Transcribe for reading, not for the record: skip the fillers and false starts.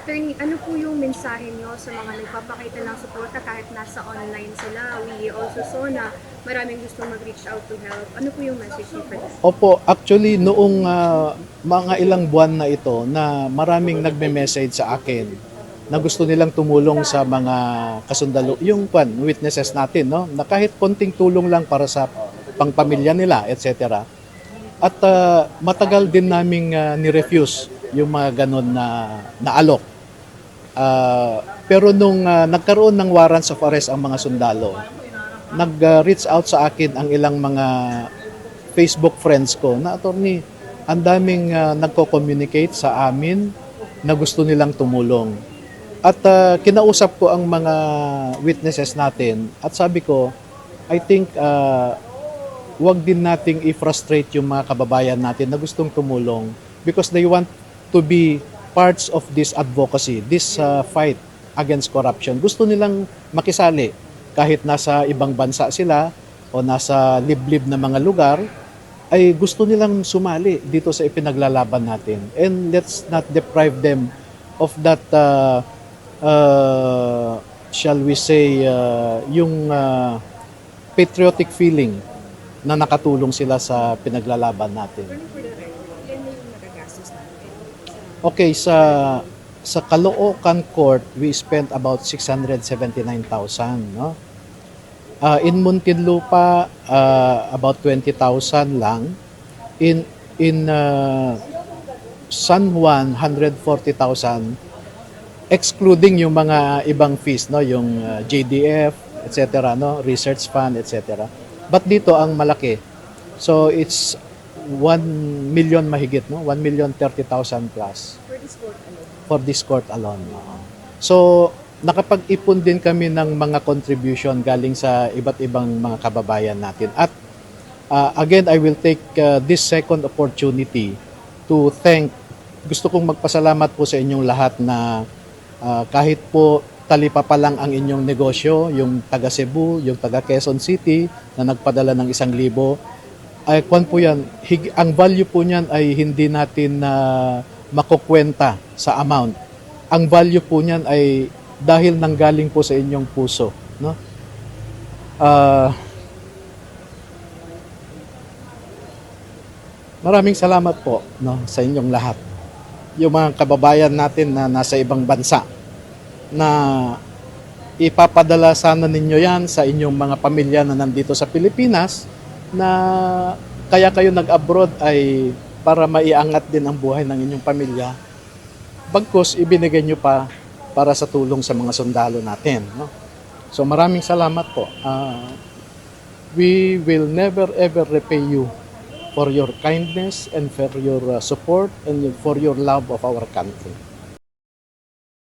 Attorney, ano po yung mensahe nyo sa mga nagpapakita ng suporta kahit nasa online sila? We also saw na maraming gusto mag-reach out to help. Ano po yung message niyo for them? Opo, actually noong mga ilang buwan na ito na maraming nagme-message sa akin na gusto nilang tumulong sa mga kasundalo, yung witnesses natin, no? Na kahit konting tulong lang para sa pangpamilya nila, etc. At matagal din naming ni-refuse yung mga ganun na alok. Pero nung nagkaroon ng warrants of arrest ang mga sundalo, nag-reach out sa akin ang ilang mga Facebook friends ko na attorney, ang daming nagko-communicate sa amin na gusto nilang tumulong. At kinausap ko ang mga witnesses natin at sabi ko, I think wag din nating i-frustrate yung mga kababayan natin na gustong tumulong because they want to be parts of this advocacy, this fight against corruption. Gusto nilang makisali kahit nasa ibang bansa sila o nasa liblib na mga lugar, ay gusto nilang sumali dito sa ipinaglalaban natin. And let's not deprive them of that, shall we say, yung patriotic feeling na nakatulong sila sa pinaglalaban natin. Okay, sa Caloocan Court, we spent about 679,000, no? In Muntinlupa, about 20,000 lang. In San Juan, 140,000, excluding yung mga ibang fees, no, yung JDF, etc., no, research fund, etc. But dito ang malaki. So it's 1 million mahigit, no? 1,030,000 plus. For this court alone. So, nakapag-ipon din kami ng mga contribution galing sa iba't ibang mga kababayan natin. At again, I will take this second opportunity to gusto kong magpasalamat po sa inyong lahat na kahit po talipa pa lang ang inyong negosyo, yung taga Cebu, yung taga Quezon City na nagpadala ng 1,000, ay kwan po yan, ang value po niyan ay hindi natin makukwenta sa amount. Ang value po niyan ay dahil nanggaling po sa inyong puso, no? Maraming salamat po, no, sa inyong lahat. Yung mga kababayan natin na nasa ibang bansa na ipapadala sana ninyo yan sa inyong mga pamilya na nandito sa Pilipinas na kaya kayo nag-abroad ay para maiangat din ang buhay ng inyong pamilya. Bagkus ibinigay nyo pa para sa tulong sa mga sundalo natin, no? So maraming salamat po. We will never ever repay you for your kindness and for your support and for your love of our country.